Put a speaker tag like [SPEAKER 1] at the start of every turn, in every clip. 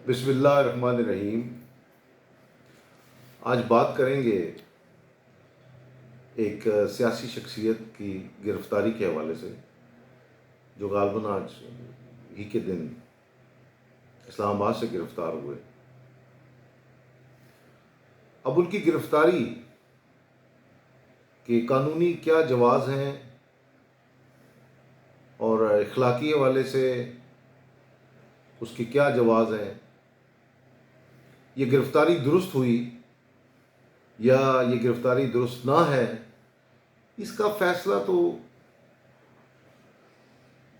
[SPEAKER 1] بسم اللہ الرحمن الرحیم۔ آج بات کریں گے ایک سیاسی شخصیت کی گرفتاری کے حوالے سے، جو غالباً آج ہی کے دن اسلام آباد سے گرفتار ہوئے۔ اب ان کی گرفتاری کے قانونی کیا جواز ہیں اور اخلاقی حوالے سے اس کے کیا جواز ہیں، یہ گرفتاری درست ہوئی یا یہ گرفتاری درست نہ ہے، اس کا فیصلہ تو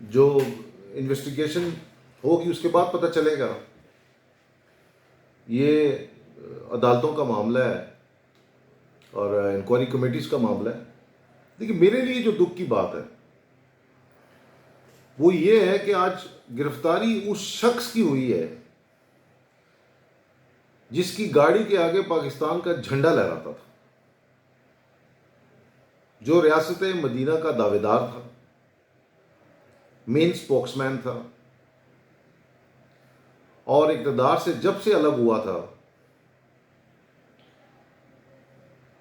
[SPEAKER 1] جو انویسٹیگیشن ہوگی اس کے بعد پتہ چلے گا۔ یہ عدالتوں کا معاملہ ہے اور انکوائری کمیٹیز کا معاملہ ہے۔ لیکن میرے لیے جو دکھ کی بات ہے وہ یہ ہے کہ آج گرفتاری اس شخص کی ہوئی ہے جس کی گاڑی کے آگے پاکستان کا جھنڈا لہراتا تھا، جو ریاست مدینہ کا دعوے دار تھا، مین سپوکس مین تھا، اور اقتدار سے جب سے الگ ہوا تھا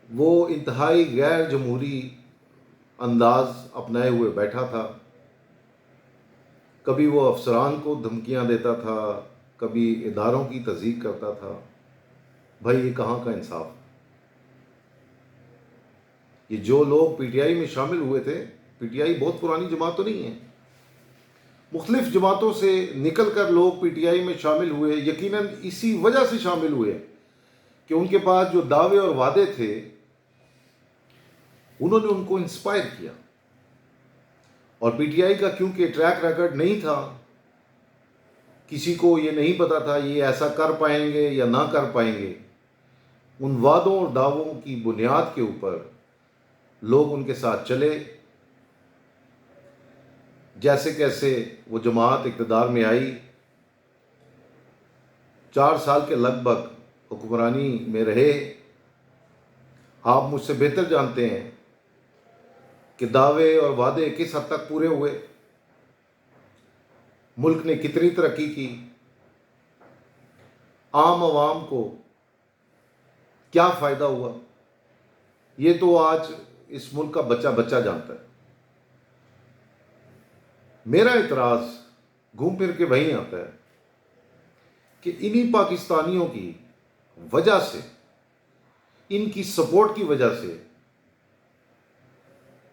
[SPEAKER 1] وہ انتہائی غیر جمہوری انداز اپنائے ہوئے بیٹھا تھا۔ کبھی وہ افسران کو دھمکیاں دیتا تھا، کبھی اداروں کی تضییق کرتا تھا۔ بھائی یہ کہاں کا انصاف؟ یہ جو لوگ پی ٹی آئی میں شامل ہوئے تھے، پی ٹی آئی بہت پرانی جماعت تو نہیں ہے، مختلف جماعتوں سے نکل کر لوگ پی ٹی آئی میں شامل ہوئے، یقیناً اسی وجہ سے شامل ہوئے کہ ان کے پاس جو دعوے اور وعدے تھے انہوں نے ان کو انسپائر کیا، اور پی ٹی آئی کا کیونکہ ٹریک ریکارڈ نہیں تھا، کسی کو یہ نہیں پتا تھا یہ ایسا کر پائیں گے یا نہ کر پائیں گے، ان وعدوں اور دعووں کی بنیاد کے اوپر لوگ ان کے ساتھ چلے۔ جیسے کیسے وہ جماعت اقتدار میں آئی، 4 سال کے لگ بھگ حکمرانی میں رہے۔ آپ مجھ سے بہتر جانتے ہیں کہ دعوے اور وعدے کس حد تک پورے ہوئے، ملک نے کتنی ترقی کی، عام عوام کو کیا فائدہ ہوا، یہ تو آج اس ملک کا بچہ بچہ جانتا ہے۔ میرا اعتراض گھوم پھر کے وہیں آتا ہے کہ انہی پاکستانیوں کی وجہ سے، ان کی سپورٹ کی وجہ سے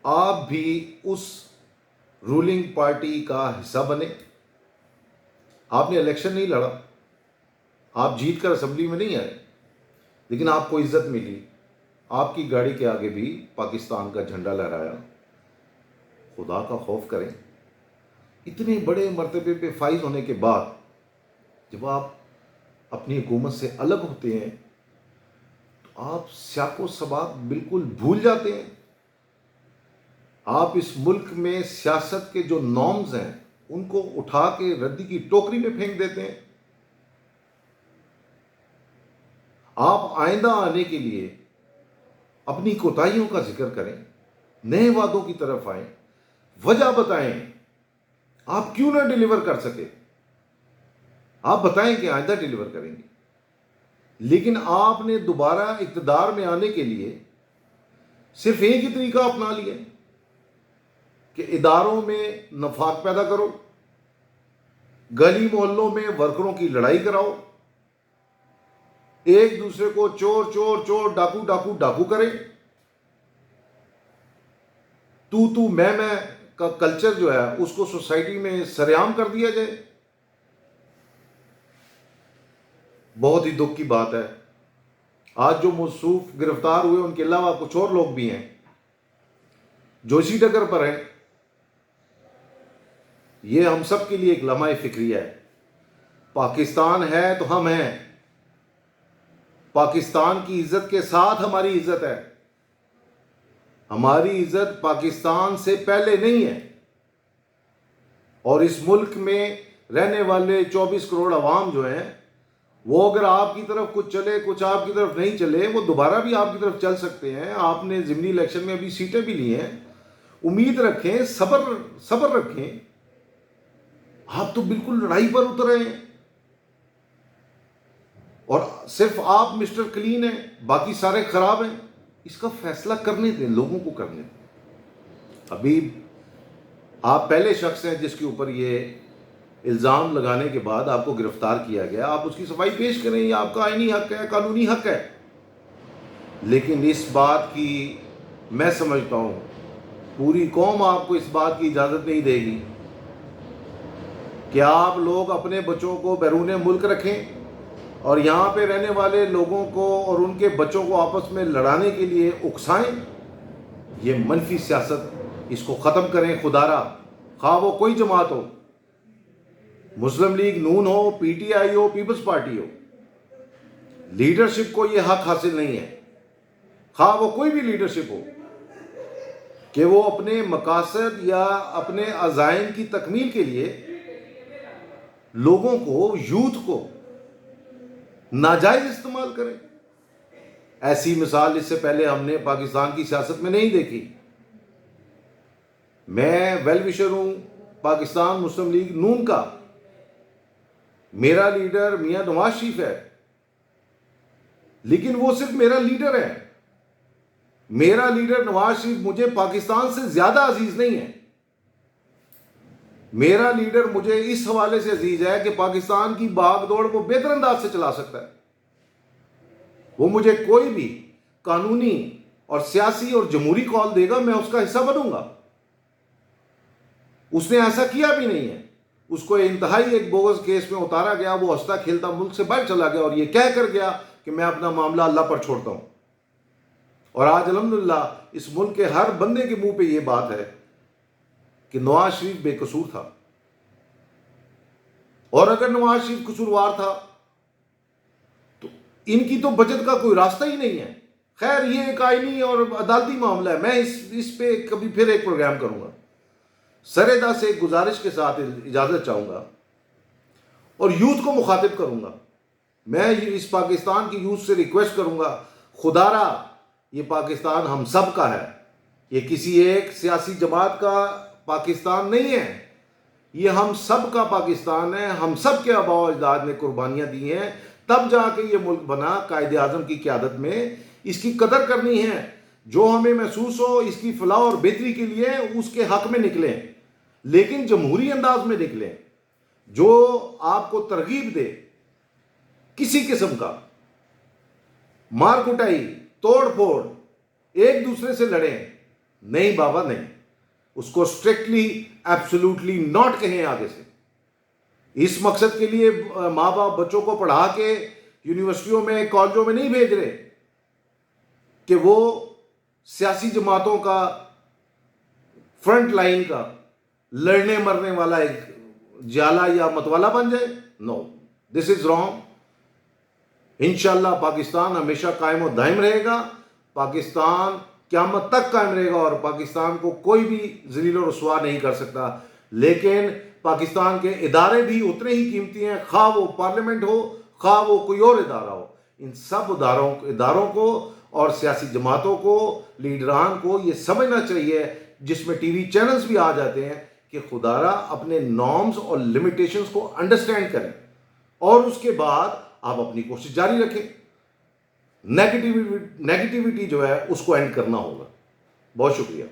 [SPEAKER 1] آپ بھی اس رولنگ پارٹی کا حصہ بنے۔ آپ نے الیکشن نہیں لڑا، آپ جیت کر اسمبلی میں نہیں آئے، لیکن آپ کو عزت ملی، آپ کی گاڑی کے آگے بھی پاکستان کا جھنڈا لہرایا۔ خدا کا خوف کریں، اتنے بڑے مرتبے پہ فائز ہونے کے بعد جب آپ اپنی حکومت سے الگ ہوتے ہیں تو آپ سیاق و سباق بالکل بھول جاتے ہیں۔ آپ اس ملک میں سیاست کے جو نارمز ہیں ان کو اٹھا کے ردی کی ٹوکری میں پھینک دیتے ہیں۔ آپ آئندہ آنے کے لیے اپنی کوتاہیوں کا ذکر کریں، نئے وعدوں کی طرف آئیں، وجہ بتائیں آپ کیوں نہ ڈیلیور کر سکے، آپ بتائیں کہ آئندہ ڈیلیور کریں گے۔ لیکن آپ نے دوبارہ اقتدار میں آنے کے لیے صرف ایک ہی طریقہ اپنا لیا کہ اداروں میں نفاق پیدا کرو، گلی محلوں میں ورکروں کی لڑائی کراؤ، ایک دوسرے کو چور چور چور، ڈاکو ڈاکو ڈاکو کریں، تو میں کا کلچر جو ہے اس کو سوسائٹی میں سرعام کر دیا جائے۔ بہت ہی دکھ کی بات ہے، آج جو موصوف گرفتار ہوئے ان کے علاوہ کچھ اور لوگ بھی ہیں جو اسی ڈگر پر ہیں۔ یہ ہم سب کے لیے ایک لمحہ فکریہ ہے۔ پاکستان ہے تو ہم ہیں، پاکستان کی عزت کے ساتھ ہماری عزت ہے، ہماری عزت پاکستان سے پہلے نہیں ہے، اور اس ملک میں رہنے والے 24 کروڑ عوام جو ہیں وہ اگر آپ کی طرف کچھ چلے کچھ آپ کی طرف نہیں چلے، وہ دوبارہ بھی آپ کی طرف چل سکتے ہیں۔ آپ نے ضمنی الیکشن میں ابھی سیٹیں بھی لی ہیں، امید رکھیں، صبر رکھیں۔ آپ تو بالکل لڑائی پر اترے ہیں۔ اور صرف آپ مسٹر کلین ہیں، باقی سارے خراب ہیں. اس کا فیصلہ کرنے دیں، لوگوں کو کرنے دیں. ابھی آپ پہلے شخص ہیں جس کے اوپر یہ الزام لگانے کے بعد آپ کو گرفتار کیا گیا. آپ اس کی صفائی پیش کریں، یہ آپ کا آئینی حق ہے، قانونی حق ہے. لیکن اس بات کی میں سمجھتا ہوں پوری قوم آپ کو اس بات کی اجازت نہیں دے گی کہ آپ لوگ اپنے بچوں کو بیرون ملک رکھیں اور یہاں پہ رہنے والے لوگوں کو اور ان کے بچوں کو آپس میں لڑانے کے لیے اکسائیں. یہ منفی سیاست، اس کو ختم کریں خدا را. خواہ وہ کوئی جماعت ہو، مسلم لیگ نون ہو، پی ٹی آئی ہو، پیپلز پارٹی ہو، لیڈرشپ کو یہ حق حاصل نہیں ہے، خواہ وہ کوئی بھی لیڈرشپ ہو، کہ وہ اپنے مقاصد یا اپنے عزائم کی تکمیل کے لیے لوگوں کو، یوتھ کو ناجائز استعمال کریں. ایسی مثال اس سے پہلے ہم نے پاکستان کی سیاست میں نہیں دیکھی. میں ویل وشر ہوں پاکستان مسلم لیگ نون کا. میرا لیڈر میاں نواز شریف ہے، لیکن وہ صرف میرا لیڈر ہے. میرا لیڈر نواز شریف مجھے پاکستان سے زیادہ عزیز نہیں ہے. میرا لیڈر مجھے اس حوالے سے عزیز ہے کہ پاکستان کی بھاگ دوڑ وہ بہتر انداز سے چلا سکتا ہے. وہ مجھے کوئی بھی قانونی اور سیاسی اور جمہوری کال دے گا، میں اس کا حصہ بنوں گا. اس نے ایسا کیا بھی نہیں ہے. اس کو انتہائی ایک بوگس کیس میں اتارا گیا، وہ ہنستا کھیلتا ملک سے باہر چلا گیا اور یہ کہہ کر گیا کہ میں اپنا معاملہ اللہ پر چھوڑتا ہوں. اور آج الحمدللہ اس ملک کے ہر بندے کے منہ پہ یہ بات ہے کہ نواز شریف بے قصور تھا. اور اگر نواز شریف قصوروار تھا تو ان کی تو بچت کا کوئی راستہ ہی نہیں ہے. خیر یہ ایک آئینی اور عدالتی معاملہ ہے، میں اس پہ کبھی پھر ایک پروگرام کروں گا. سریدا سے ایک گزارش کے ساتھ اجازت چاہوں گا اور یوتھ کو مخاطب کروں گا. میں اس پاکستان کی یوتھ سے ریکویسٹ کروں گا، خدا را یہ پاکستان ہم سب کا ہے. یہ کسی ایک سیاسی جماعت کا پاکستان نہیں ہے، یہ ہم سب کا پاکستان ہے. ہم سب کے آباء و اجداد نے قربانیاں دی ہیں، تب جا کے یہ ملک بنا. قائد اعظم کی قیادت میں اس کی قدر کرنی ہے. جو ہمیں محسوس ہو اس کی فلاح اور بہتری کے لیے اس کے حق میں نکلیں، لیکن جمہوری انداز میں نکلیں. جو آپ کو ترغیب دے کسی قسم کا مار کٹائی، توڑ پھوڑ، ایک دوسرے سے لڑیں، نہیں بابا نہیں. اس کو اسٹرکٹلی ایبسولوٹلی ناٹ کہیں آگے سے. اس مقصد کے لیے ماں باپ بچوں کو پڑھا کے یونیورسٹیوں میں، کالجوں میں نہیں بھیج رہے کہ وہ سیاسی جماعتوں کا فرنٹ لائن کا لڑنے مرنے والا ایک جالا یا متوالا بن جائے. نو، دس از رانگ. انشاءاللہ پاکستان ہمیشہ قائم و دائم رہے گا. پاکستان قیامت تک قائم رہے گا اور پاکستان کو کوئی بھی ذلیل و رسوا نہیں کر سکتا. لیکن پاکستان کے ادارے بھی اتنے ہی قیمتی ہیں، خواہ وہ پارلیمنٹ ہو، خواہ وہ کوئی اور ادارہ ہو. ان سب اداروں کو اور سیاسی جماعتوں کو، لیڈران کو یہ سمجھنا چاہیے، جس میں ٹی وی چینلز بھی آ جاتے ہیں، کہ خدا را اپنے نارمز اور لمیٹیشنز کو انڈرسٹینڈ کریں اور اس کے بعد آپ اپنی کوشش جاری رکھیں. نیگیٹیوٹی جو ہے اس کو اینڈ کرنا ہوگا. بہت شکریہ.